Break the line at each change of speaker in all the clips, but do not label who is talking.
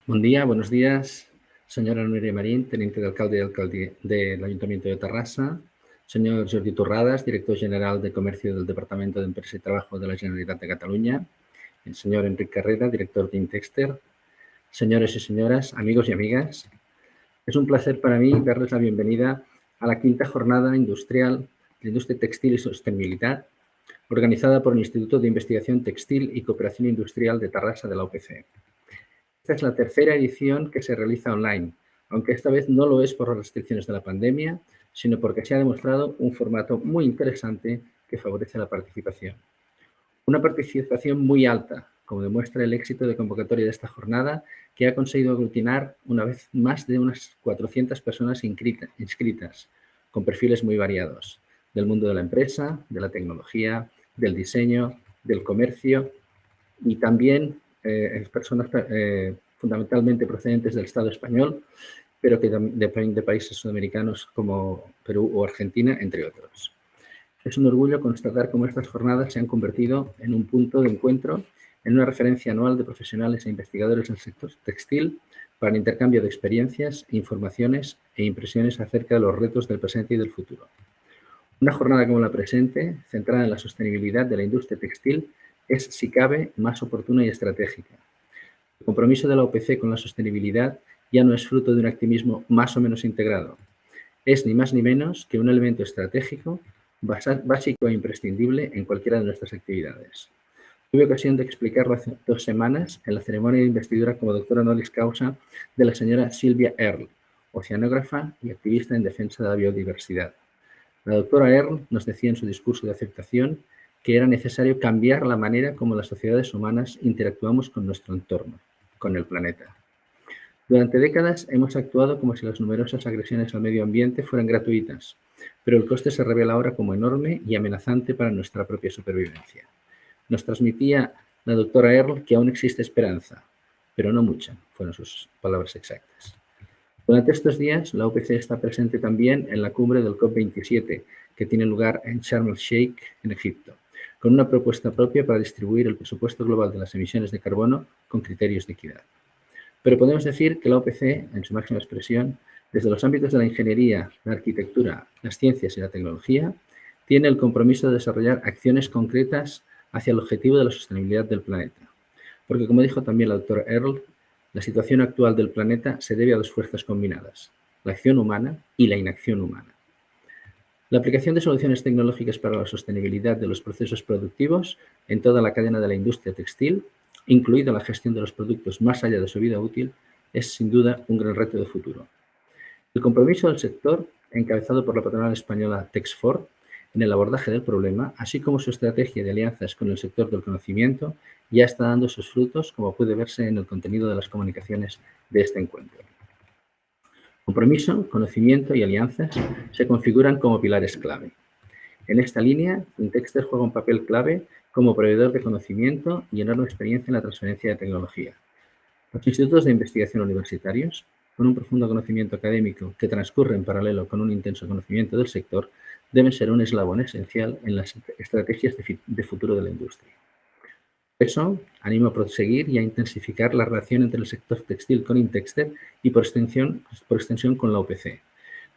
Bon dia, buenos días. Senyora Núria Marín, teniente d'alcalde del Ayuntamiento de Terrassa. Señor Jordi Torradas, director general de Comercio del Departamento de Empresa y Trabajo de la Generalitat de Cataluña. El señor Enric Carrera, director de Intexter. Señores y señoras, amigos y amigas, es un placer para mí darles la bienvenida a la quinta jornada industrial de Industria Textil y Sostenibilidad, organizada por el Instituto de Investigación Textil y Cooperación Industrial de Terrassa de la UPC. Esta es la tercera edición que se realiza online, aunque esta vez no lo es por las restricciones de la pandemia, sino porque se ha demostrado un formato muy interesante que favorece la participación. Una participación muy alta, como demuestra el éxito de convocatoria de esta jornada, que ha conseguido aglutinar una vez más de unas 400 personas inscritas, con perfiles muy variados, del mundo de la empresa, de la tecnología, del diseño, del comercio y también personas fundamentalmente procedentes del Estado español, pero que de países sudamericanos como Perú o Argentina, entre otros. Es un orgullo constatar cómo estas jornadas se han convertido en un punto de encuentro, en una referencia anual de profesionales e investigadores del sector textil para el intercambio de experiencias, informaciones e impresiones acerca de los retos del presente y del futuro. Una jornada como la presente, centrada en la sostenibilidad de la industria textil, es, si cabe, más oportuna y estratégica. El compromiso de la OPC con la sostenibilidad ya no es fruto de un activismo más o menos integrado. Es ni más ni menos que un elemento estratégico, básico e imprescindible en cualquiera de nuestras actividades. Tuve ocasión de explicarlo hace 2 semanas en la ceremonia de investidura como doctora honoris causa de la señora Silvia Earle, oceanógrafa y activista en defensa de la biodiversidad. La doctora Earle nos decía en su discurso de aceptación que era necesario cambiar la manera como las sociedades humanas interactuamos con nuestro entorno, con el planeta. Durante décadas hemos actuado como si las numerosas agresiones al medio ambiente fueran gratuitas, pero el coste se revela ahora como enorme y amenazante para nuestra propia supervivencia. Nos transmitía la doctora Earle que aún existe esperanza, pero no mucha, fueron sus palabras exactas. Durante estos días, la OPC está presente también en la cumbre del COP27, que tiene lugar en Sharm el-Sheikh, en Egipto, con una propuesta propia para distribuir el presupuesto global de las emisiones de carbono con criterios de equidad. Pero podemos decir que la OPC, en su máxima expresión, desde los ámbitos de la ingeniería, la arquitectura, las ciencias y la tecnología, tiene el compromiso de desarrollar acciones concretas hacia el objetivo de la sostenibilidad del planeta. Porque, como dijo también la doctora Earle, la situación actual del planeta se debe a dos fuerzas combinadas, la acción humana y la inacción humana. La aplicación de soluciones tecnológicas para la sostenibilidad de los procesos productivos en toda la cadena de la industria textil, incluida la gestión de los productos más allá de su vida útil, es sin duda un gran reto de futuro. El compromiso del sector, encabezado por la patronal española Texfor, en el abordaje del problema, así como su estrategia de alianzas con el sector del conocimiento, ya está dando sus frutos, como puede verse en el contenido de las comunicaciones de este encuentro. Compromiso, conocimiento y alianzas se configuran como pilares clave. En esta línea, Intexter juega un papel clave como proveedor de conocimiento y enorme experiencia en la transferencia de tecnología. Los institutos de investigación universitarios, con un profundo conocimiento académico que transcurre en paralelo con un intenso conocimiento del sector, deben ser un eslabón esencial en las estrategias de futuro de la industria. Por eso, animo a proseguir y a intensificar la relación entre el sector textil con Intexter y por extensión con la OPC.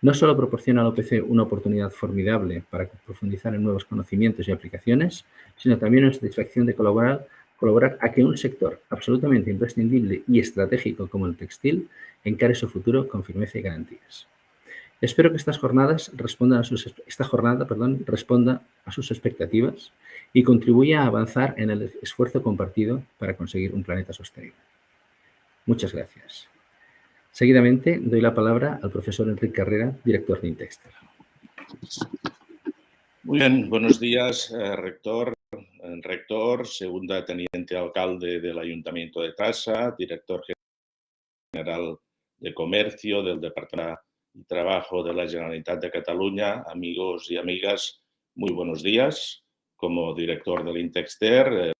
No solo proporciona a la OPC una oportunidad formidable para profundizar en nuevos conocimientos y aplicaciones, sino también una satisfacción de colaborar a que un sector absolutamente imprescindible y estratégico como el textil encare su futuro con firmeza y garantías. Espero que esta jornada responda a sus expectativas y contribuya a avanzar en el esfuerzo compartido para conseguir un planeta sostenible. Muchas gracias. Seguidamente doy la palabra al profesor Enric Carrera, director de Intexter.
Muy bien, buenos días, rector, segunda teniente alcalde del Ayuntamiento de Terrassa, director general de Comercio del Departamento de Trabajo de la Generalitat de Cataluña, amigos y amigas, muy buenos días. Como director del Intexter,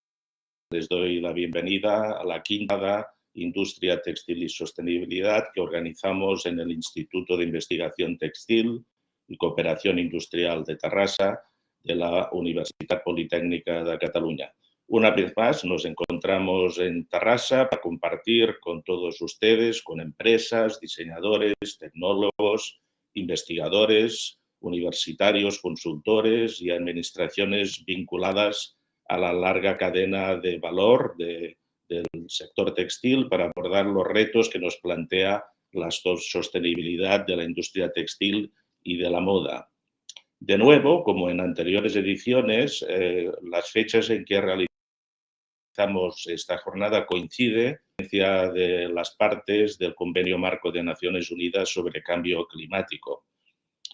les doy la bienvenida a la quinta Industria Textil y Sostenibilidad que organizamos en el Instituto de Investigación Textil y Cooperación Industrial de Terrassa de la Universitat Politécnica de Catalunya. Una vez más nos encontramos en Tarrasa para compartir con todos ustedes, con empresas, diseñadores, tecnólogos, investigadores, universitarios, consultores y administraciones vinculadas a la larga cadena de valor del sector textil para abordar los retos que nos plantea la sostenibilidad de la industria textil y de la moda. De nuevo, como en anteriores ediciones, las fechas en que realizamos esta jornada coincide de las partes del Convenio Marco de Naciones Unidas sobre Cambio Climático.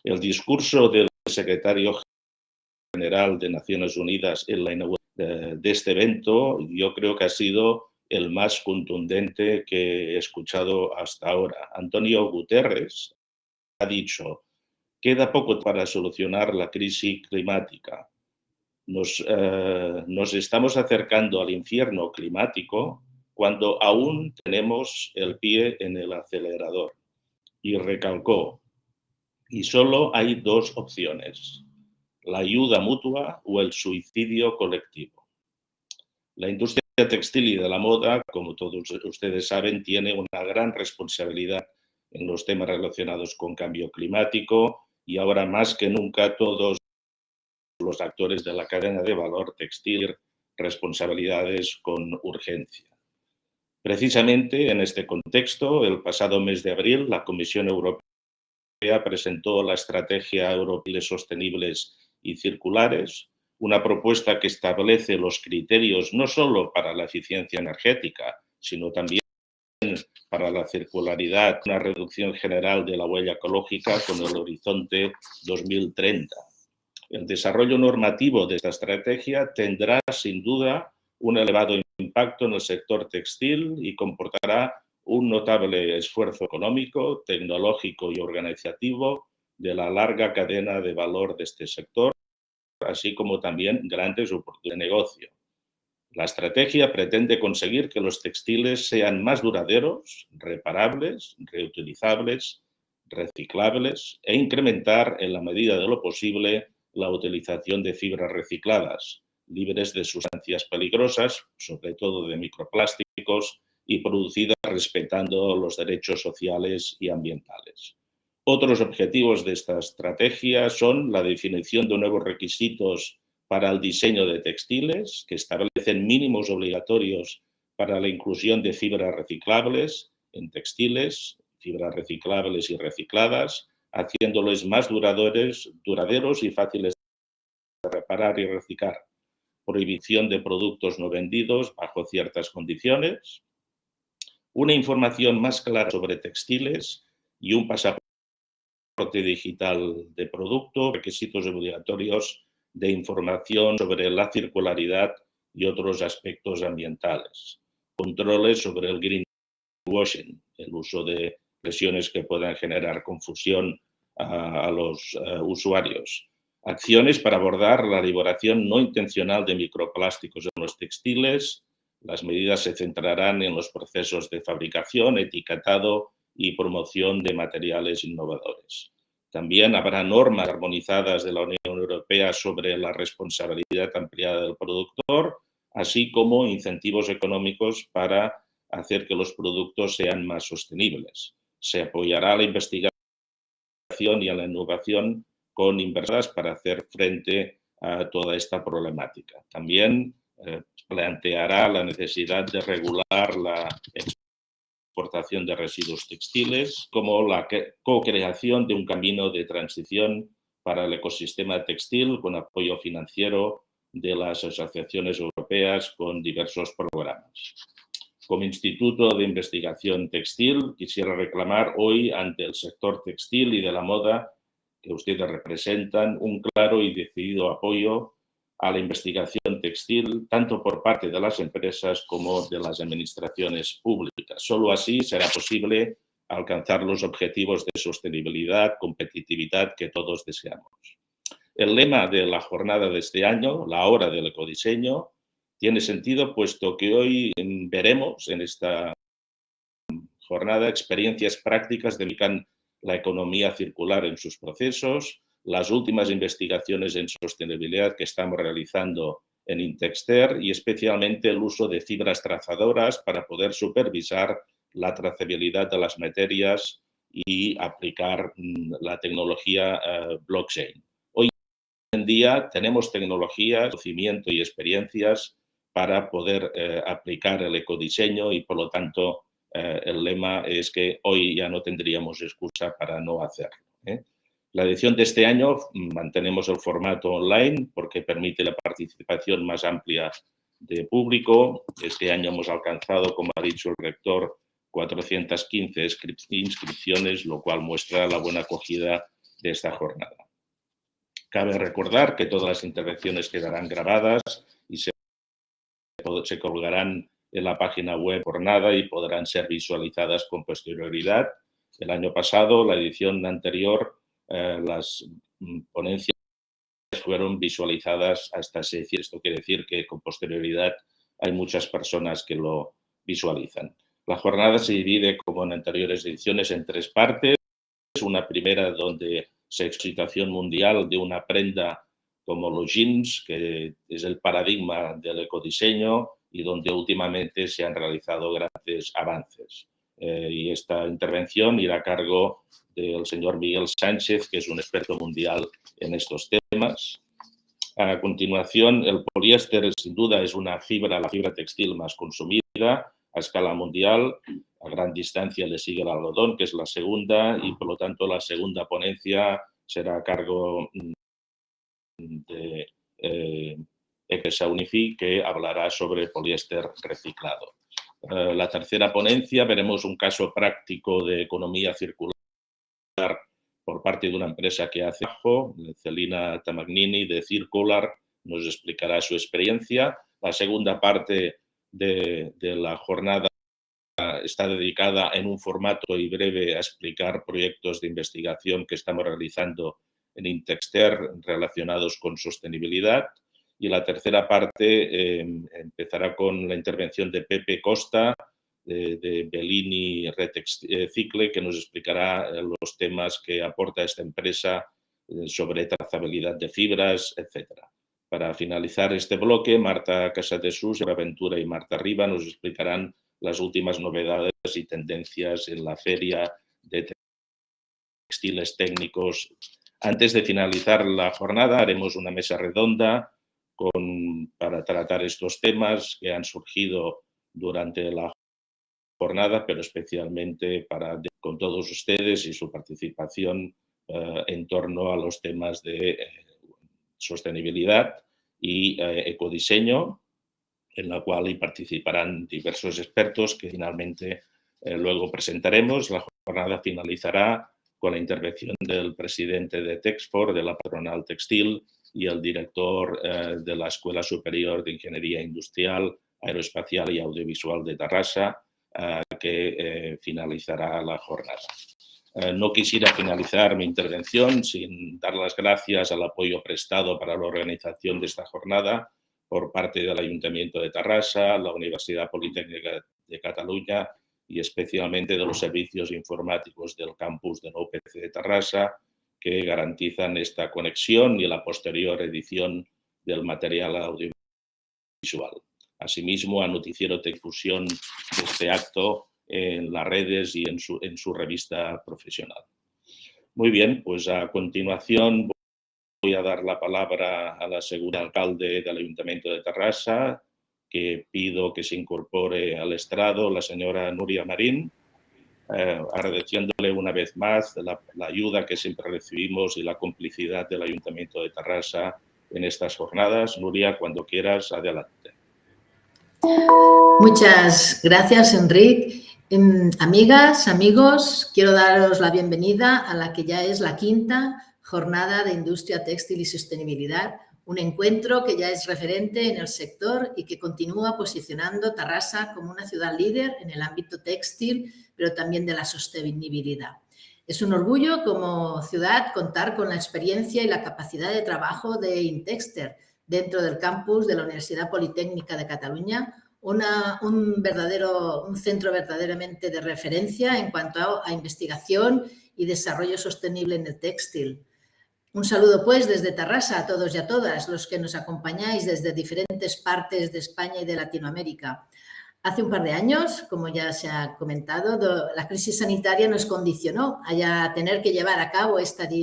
El discurso del secretario general de Naciones Unidas en la inauguración de este evento, yo creo que ha sido el más contundente que he escuchado hasta ahora. Antonio Guterres ha dicho: queda poco para solucionar la crisis climática. Nos estamos acercando al infierno climático cuando aún tenemos el pie en el acelerador. Y recalcó: y solo hay dos opciones, la ayuda mutua o el suicidio colectivo. La industria textil y de la moda, como todos ustedes saben, tiene una gran responsabilidad en los temas relacionados con cambio climático y ahora más que nunca todos los actores de la cadena de valor textil responsabilidades con urgencia. Precisamente en este contexto, el pasado mes de abril, la Comisión Europea presentó la Estrategia Europea de Sostenibles y Circulares, una propuesta que establece los criterios no solo para la eficiencia energética, sino también para la circularidad, una reducción general de la huella ecológica con el horizonte 2030. El desarrollo normativo de esta estrategia tendrá, sin duda, un elevado impacto en el sector textil y comportará un notable esfuerzo económico, tecnológico y organizativo de la larga cadena de valor de este sector, así como también grandes oportunidades de negocio. La estrategia pretende conseguir que los textiles sean más duraderos, reparables, reutilizables, reciclables e incrementar, en la medida de lo posible, la utilización de fibras recicladas, libres de sustancias peligrosas, sobre todo de microplásticos, y producidas respetando los derechos sociales y ambientales. Otros objetivos de esta estrategia son la definición de nuevos requisitos para el diseño de textiles, que establecen mínimos obligatorios para la inclusión de fibras reciclables en textiles, fibras reciclables y recicladas, haciéndoles más duraderos y fáciles de reparar y reciclar. Prohibición de productos no vendidos bajo ciertas condiciones. Una información más clara sobre textiles y un pasaporte digital de producto, requisitos obligatorios de información sobre la circularidad y otros aspectos ambientales. Controles sobre el greenwashing, el uso de expresiones que puedan generar confusión a los usuarios. Acciones para abordar la liberación no intencional de microplásticos en los textiles. Las medidas se centrarán en los procesos de fabricación, etiquetado y promoción de materiales innovadores. También habrá normas armonizadas de la Unión Europea sobre la responsabilidad ampliada del productor, así como incentivos económicos para hacer que los productos sean más sostenibles. Se apoyará a la investigación y a la innovación con inversiones para hacer frente a toda esta problemática. También planteará la necesidad de regular la exportación de residuos textiles, como la co-creación de un camino de transición para el ecosistema textil con apoyo financiero de las asociaciones europeas con diversos programas. Como Instituto de Investigación Textil, quisiera reclamar hoy ante el sector textil y de la moda que ustedes representan un claro y decidido apoyo a la investigación textil, tanto por parte de las empresas como de las administraciones públicas. Solo así será posible alcanzar los objetivos de sostenibilidad, competitividad que todos deseamos. El lema de la jornada de este año, la hora del ecodiseño, tiene sentido puesto que hoy veremos en esta jornada experiencias prácticas de la economía circular en sus procesos, las últimas investigaciones en sostenibilidad que estamos realizando en Intexter y especialmente el uso de fibras trazadoras para poder supervisar la trazabilidad de las materias y aplicar la tecnología blockchain. Hoy en día tenemos tecnologías, conocimiento y experiencias para poder aplicar el ecodiseño y, por lo tanto, el lema es que hoy ya no tendríamos excusa para no hacerlo. La edición de este año mantenemos el formato online porque permite la participación más amplia de público. Este año hemos alcanzado, como ha dicho el rector, 415 inscripciones, lo cual muestra la buena acogida de esta jornada. Cabe recordar que todas las intervenciones quedarán grabadas y se colgarán en la página web jornada y podrán ser visualizadas con posterioridad. El año pasado, la edición anterior, las ponencias fueron visualizadas hasta 6. Esto quiere decir que con posterioridad hay muchas personas que lo visualizan. La jornada se divide, como en anteriores ediciones, en 3 partes. Una primera donde se explicación mundial de una prenda como los jeans, que es el paradigma del ecodiseño y donde últimamente se han realizado grandes avances. Y esta intervención irá a cargo del señor Miguel Sánchez, que es un experto mundial en estos temas. A continuación, el poliéster sin duda es la fibra textil más consumida a escala mundial. A gran distancia le sigue el algodón, que es la segunda, y por lo tanto la segunda ponencia será a cargo de Ekesa Unifi, que hablará sobre poliéster reciclado. La tercera ponencia veremos un caso práctico de economía circular por parte de una empresa que hace Celina Tamagnini de Circular, nos explicará su experiencia. La segunda parte de la jornada está dedicada en un formato y breve a explicar proyectos de investigación que estamos realizando en Intexter relacionados con sostenibilidad. Y la tercera parte empezará con la intervención de Pepe Costa, de Bellini Recicle, que nos explicará los temas que aporta esta empresa sobre trazabilidad de fibras, etc. Para finalizar este bloque, Marta Casadesús, Aventura y Marta Riba nos explicarán las últimas novedades y tendencias en la feria de textiles técnicos. Antes de finalizar la jornada, haremos una mesa redonda para tratar estos temas que han surgido durante la jornada, pero especialmente con todos ustedes y su participación en torno a los temas de sostenibilidad y ecodiseño, en la cual participarán diversos expertos que finalmente luego presentaremos. La jornada finalizará con la intervención del presidente de Texfor, de la patronal textil, y el director de la Escuela Superior de Ingeniería Industrial, Aeroespacial y Audiovisual de Tarrasa, que finalizará la jornada. No quisiera finalizar mi intervención sin dar las gracias al apoyo prestado para la organización de esta jornada por parte del Ayuntamiento de Tarrasa, la Universidad Politécnica de Cataluña y especialmente de los servicios informáticos del campus de la UPC de Tarrasa, que garantizan esta conexión y la posterior edición del material audiovisual. Asimismo, a Noticiero de difusión de este acto en las redes y en su revista profesional. Muy bien, pues a continuación voy a dar la palabra a la segunda alcalde del Ayuntamiento de Tarrasa, que pido que se incorpore al estrado, la señora Núria Marín, agradeciéndole una vez más la ayuda que siempre recibimos y la complicidad del Ayuntamiento de Tarrasa en estas jornadas. Núria, cuando quieras, adelante.
Muchas gracias, Enric. Amigas, amigos, quiero daros la bienvenida a la que ya es la 5ª Jornada de Industria Textil y Sostenibilidad, un encuentro que ya es referente en el sector y que continúa posicionando Tarrasa como una ciudad líder en el ámbito textil, pero también de la sostenibilidad. Es un orgullo como ciudad contar con la experiencia y la capacidad de trabajo de Intexter dentro del campus de la Universidad Politécnica de Cataluña, un centro verdaderamente de referencia en cuanto a investigación y desarrollo sostenible en el textil. Un saludo, pues, desde Tarrasa a todos y a todas los que nos acompañáis desde diferentes partes de España y de Latinoamérica. Hace un par de años, como ya se ha comentado, la crisis sanitaria nos condicionó a tener que llevar a cabo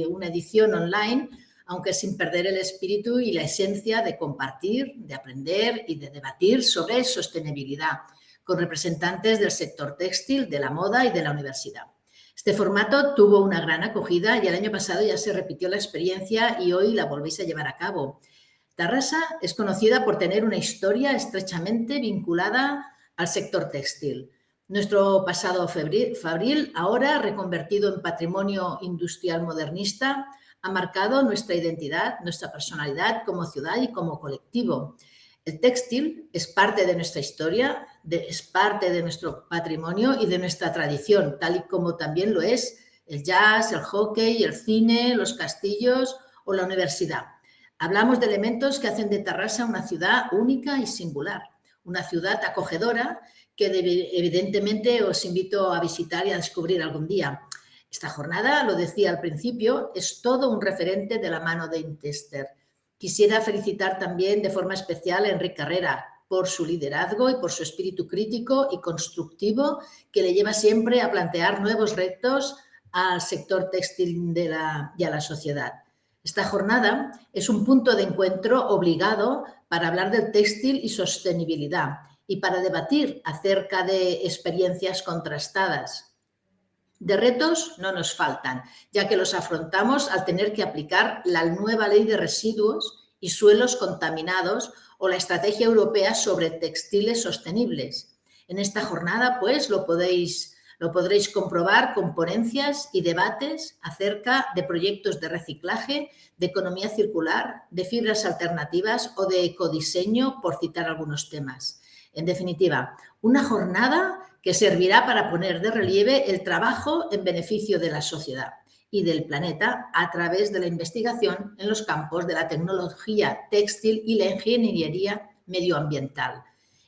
una edición online, aunque sin perder el espíritu y la esencia de compartir, de aprender y de debatir sobre sostenibilidad con representantes del sector textil, de la moda y de la universidad. Este formato tuvo una gran acogida y el año pasado ya se repitió la experiencia y hoy la volvéis a llevar a cabo. Tarrasa es conocida por tener una historia estrechamente vinculada al sector textil. Nuestro pasado fabril, ahora reconvertido en patrimonio industrial modernista, ha marcado nuestra identidad, nuestra personalidad como ciudad y como colectivo. El textil es parte de nuestra historia, es parte de nuestro patrimonio y de nuestra tradición, tal y como también lo es el jazz, el hockey, el cine, los castillos o la universidad. Hablamos de elementos que hacen de Tarrasa una ciudad única y singular, una ciudad acogedora que evidentemente os invito a visitar y a descubrir algún día. Esta jornada, lo decía al principio, es todo un referente de la mano de Intester. Quisiera felicitar también de forma especial a Enric Carrera por su liderazgo y por su espíritu crítico y constructivo que le lleva siempre a plantear nuevos retos al sector textil y a la sociedad. Esta jornada es un punto de encuentro obligado para hablar del textil y sostenibilidad y para debatir acerca de experiencias contrastadas. De retos no nos faltan, ya que los afrontamos al tener que aplicar la nueva ley de residuos y suelos contaminados o la estrategia europea sobre textiles sostenibles. En esta jornada, pues, lo podréis comprobar con ponencias y debates acerca de proyectos de reciclaje, de economía circular, de fibras alternativas o de ecodiseño, por citar algunos temas. En definitiva, una jornada que servirá para poner de relieve el trabajo en beneficio de la sociedad y del planeta a través de la investigación en los campos de la tecnología textil y la ingeniería medioambiental.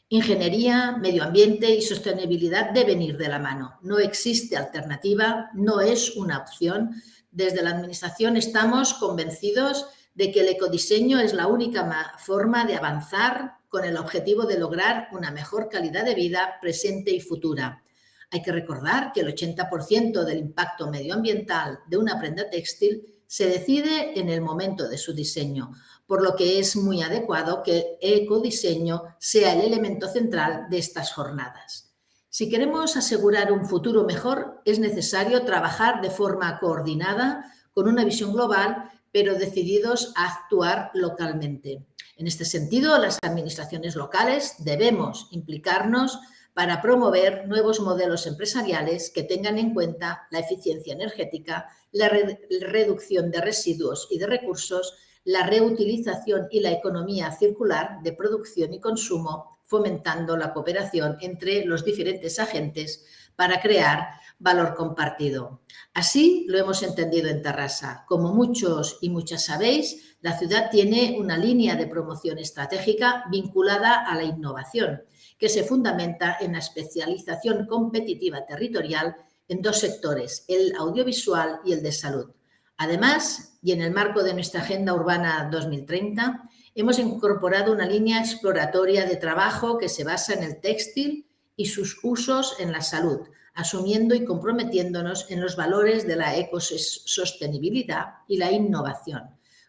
Ingeniería, medio ambiente y sostenibilidad deben ir de la mano. No existe alternativa, no es una opción. Desde la Administración estamos convencidos de que el ecodiseño es la única forma de avanzar con el objetivo de lograr una mejor calidad de vida presente y futura. Hay que recordar que el 80% del impacto medioambiental de una prenda textil se decide en el momento de su diseño, por lo que es muy adecuado que el ecodiseño sea el elemento central de estas jornadas. Si queremos asegurar un futuro mejor, es necesario trabajar de forma coordinada, con una visión global, pero decididos a actuar localmente. En este sentido, las administraciones locales debemos implicarnos para promover nuevos modelos empresariales que tengan en cuenta la eficiencia energética, la reducción de residuos y de recursos, la reutilización y la economía circular de producción y consumo, fomentando la cooperación entre los diferentes agentes para crear valor compartido. Así lo hemos entendido en Tarrasa. Como muchos y muchas sabéis, la ciudad tiene una línea de promoción estratégica vinculada a la innovación, que se fundamenta en la especialización competitiva territorial en dos sectores, el audiovisual y el de salud. Además, y en el marco de nuestra Agenda Urbana 2030, hemos incorporado una línea exploratoria de trabajo que se basa en el textil y sus usos en la salud, asumiendo y comprometiéndonos en los valores de la ecosostenibilidad y la innovación.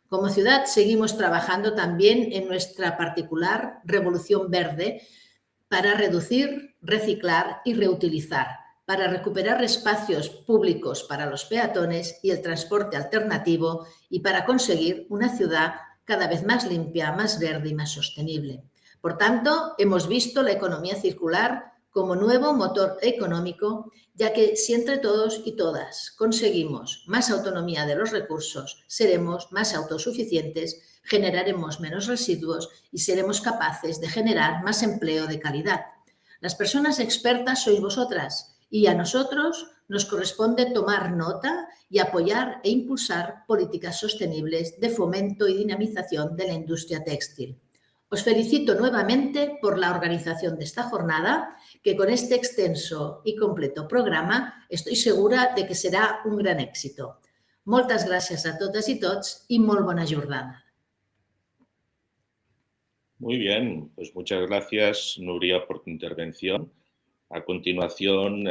Como ciudad seguimos trabajando también en nuestra particular revolución verde para reducir, reciclar y reutilizar, para recuperar espacios públicos para los peatones y el transporte alternativo y para conseguir una ciudad cada vez más limpia, más verde y más sostenible. Por tanto, hemos visto la economía circular como nuevo motor económico, ya que si entre todos y todas conseguimos más autonomía de los recursos, seremos más autosuficientes, generaremos menos residuos y seremos capaces de generar más empleo de calidad. Las personas expertas sois vosotras y a nosotros nos corresponde tomar nota y apoyar e impulsar políticas sostenibles de fomento y dinamización de la industria textil. Os felicito nuevamente por la organización de esta jornada, que con este extenso y completo programa estoy segura de que será un gran éxito. Moltes gràcies a totes i tots i molt bona jornada.
Muy bien, pues muchas gracias, Nuria, por tu intervención. A continuación,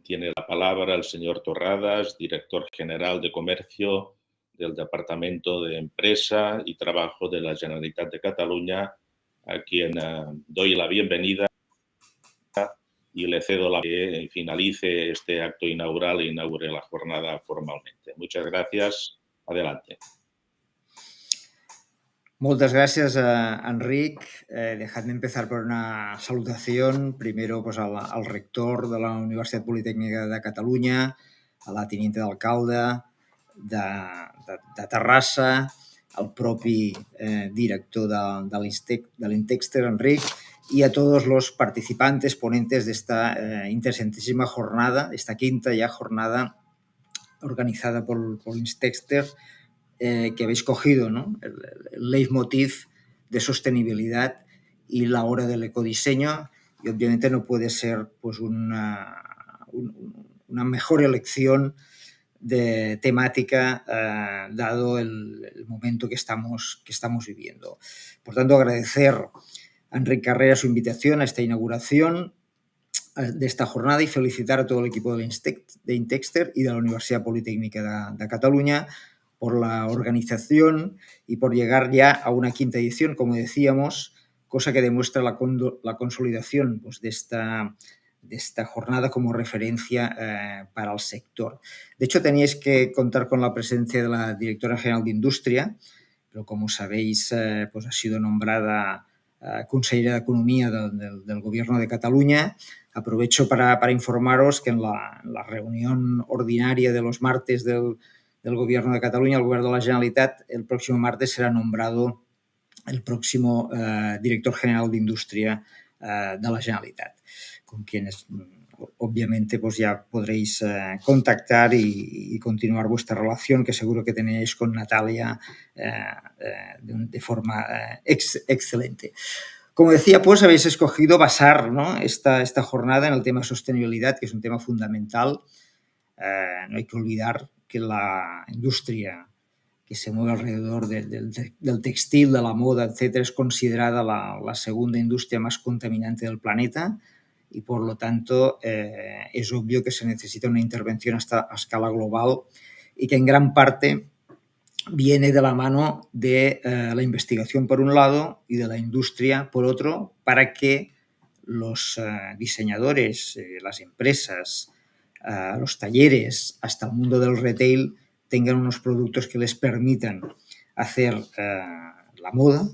tiene la palabra el señor Torradas, director general de Comercio del Departamento de Empresa y Trabajo de la Generalitat de Cataluña, a quien doy la bienvenida y le cedo la que finalice este acto inaugural e inaugure la jornada formalmente. Muchas gracias. Adelante.
Muchas gracias, Enric. Dejadme empezar por una salutación, primero pues, al rector de la Universitat Politécnica de Catalunya, a la teniente d'alcalde de Terrassa, al propi director de l'Intexter, Enric, y a todos los participantes, ponentes de esta interesantísima jornada, esta quinta ya jornada organizada por l'Intexter, que habéis cogido, ¿no? El leitmotiv de sostenibilidad y la hora del ecodiseño, y obviamente no puede ser pues, una mejor elección de temática dado el momento que estamos viviendo. Por tanto, agradecer a Enric Carrera su invitación a esta inauguración de esta jornada y felicitar a todo el equipo de Intexter y de la Universidad Politécnica de Cataluña por la organización y por llegar ya a una quinta edición, como decíamos, cosa que demuestra la consolidación pues, de esta jornada como referencia para el sector. De hecho, teníais que contar con la presencia de la directora general de Industria, pero como sabéis, pues ha sido nombrada consellera de Economía del Gobierno de Cataluña. Aprovecho para informaros que en la reunión ordinaria de los martes del Gobierno de Cataluña, el Gobierno de la Generalitat, el próximo martes será nombrado el próximo director general de Industria de la Generalitat, con quienes obviamente pues ya podréis contactar y continuar vuestra relación, que seguro que tenéis con Natalia de forma excelente. Como decía, pues habéis escogido basar, ¿no? esta jornada en el tema sostenibilidad, que es un tema fundamental. No hay que olvidar que la industria que se mueve alrededor del textil, de la moda, etc., es considerada la segunda industria más contaminante del planeta y, por lo tanto, es obvio que se necesita una intervención a escala global y que en gran parte viene de la mano de la investigación por un lado y de la industria por otro, para que los diseñadores, las empresas, los talleres, hasta el mundo del retail, tengan unos productos que les permitan hacer la moda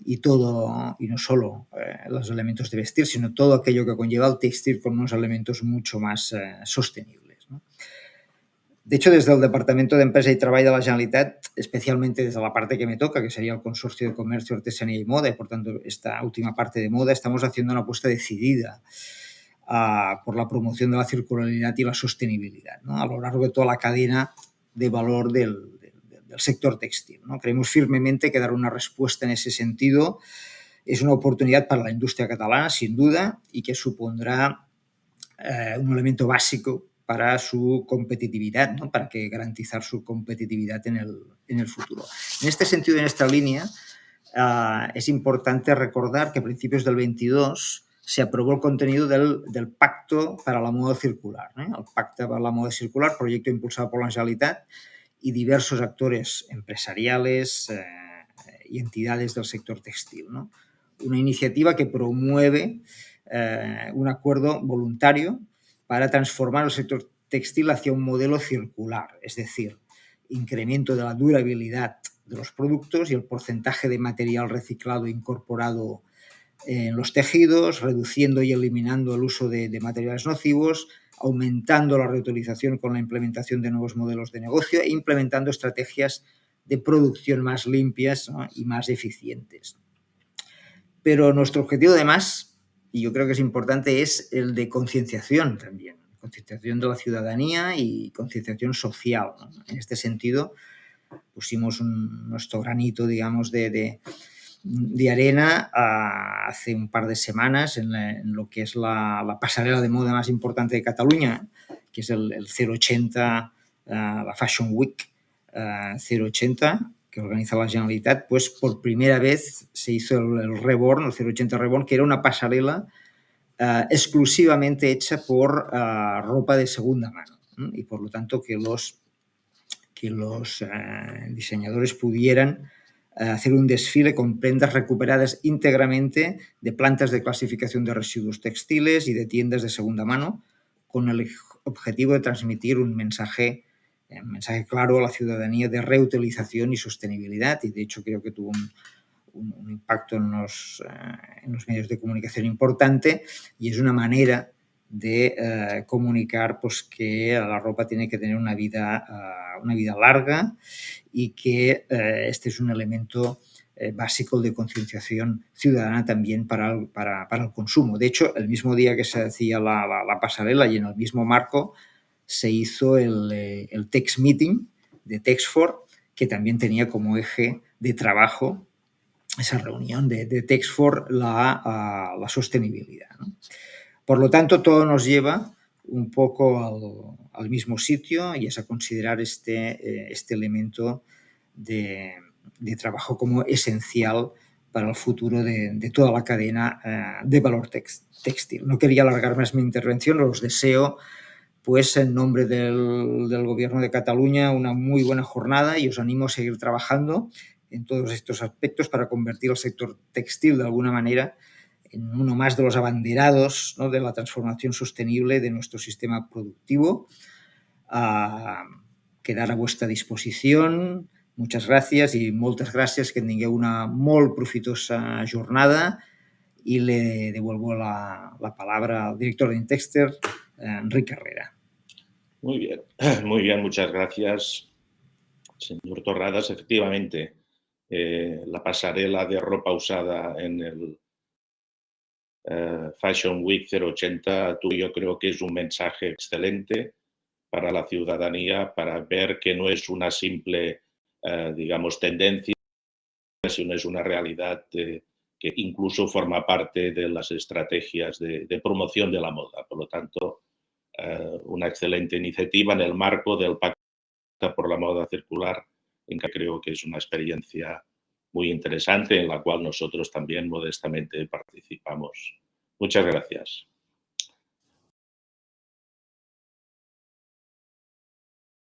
y todo, y no solo los elementos de vestir, sino todo aquello que conlleva el textil con unos elementos mucho más sostenibles, ¿no? De hecho, desde el Departamento de Empresa y Treball de la Generalitat, especialmente desde la parte que me toca, que sería el Consorcio de Comercio, Artesanía y Moda, y por tanto esta última parte de moda, estamos haciendo una apuesta decidida por la promoción de la circularidad y la sostenibilidad, ¿no? A lo largo de toda la cadena de valor del sector textil, ¿no? Creemos firmemente que dar una respuesta en ese sentido es una oportunidad para la industria catalana, sin duda, y que supondrá un elemento básico para su competitividad, ¿no? Para que garantizar su competitividad en el futuro. En este sentido, en esta línea, es importante recordar que a principios del 22 se aprobó el contenido del Pacto para la Moda Circular, ¿eh? El Pacte para la Moda Circular, proyecto impulsado por la Generalitat y diversos actores empresariales y entidades del sector textil, ¿no? Una iniciativa que promueve un acuerdo voluntario para transformar el sector textil hacia un modelo circular, es decir, incremento de la durabilidad de los productos y el porcentaje de material reciclado incorporado en los tejidos, reduciendo y eliminando el uso de materiales nocivos, aumentando la reutilización con la implementación de nuevos modelos de negocio e implementando estrategias de producción más limpias, ¿no? Y más eficientes. Pero nuestro objetivo, además, y yo creo que es importante, es el de concienciación también, concienciación de la ciudadanía y concienciación social, ¿no? En este sentido, pusimos nuestro granito, digamos, de arena hace un par de semanas en lo que es la pasarela de moda más importante de Cataluña, que es el 080, la Fashion Week, 080 que organiza la Generalitat, pues por primera vez se hizo el Reborn, el 080 Reborn, que era una pasarela exclusivamente hecha por ropa de segunda mano, ¿no? Y por lo tanto que los diseñadores pudieran hacer un desfile con prendas recuperadas íntegramente de plantas de clasificación de residuos textiles y de tiendas de segunda mano, con el objetivo de transmitir un mensaje claro a la ciudadanía de reutilización y sostenibilidad, y de hecho creo que tuvo un impacto en los medios de comunicación importante, y es una manera de comunicar pues, que la ropa tiene que tener una vida larga y que este es un elemento básico de concienciación ciudadana también para el consumo. De hecho, el mismo día que se hacía la pasarela y en el mismo marco se hizo el Text Meeting de Textfor, que también tenía como eje de trabajo esa reunión de Textfor la sostenibilidad, ¿no? Por lo tanto, todo nos lleva un poco al mismo sitio, y es a considerar este elemento de trabajo como esencial para el futuro de toda la cadena de valor textil. No quería alargar más mi intervención, os deseo, pues en nombre del Gobierno de Cataluña, una muy buena jornada, y os animo a seguir trabajando en todos estos aspectos para convertir el sector textil de alguna manera en uno más de los abanderados, ¿no?, de la transformación sostenible de nuestro sistema productivo. Quedar a vuestra disposición. Muchas gràcies i moltes gràcies, que tingueu una molt profitosa jornada, y le devuelvo la palabra al director de Indtexter, Enric Carrera.
Muy bien, muchas gracias, señor Torradas. Efectivamente, la pasarela de ropa usada en el Fashion Week 080, yo creo que es un mensaje excelente para la ciudadanía, para ver que no es una simple, digamos, tendencia, sino es una realidad que incluso forma parte de las estrategias de promoción de la moda. Por lo tanto, una excelente iniciativa en el marco del Pacto por la Moda Circular, en que creo que es una experiencia muy interesante en la cual nosotros también modestamente participamos. Muchas gracias.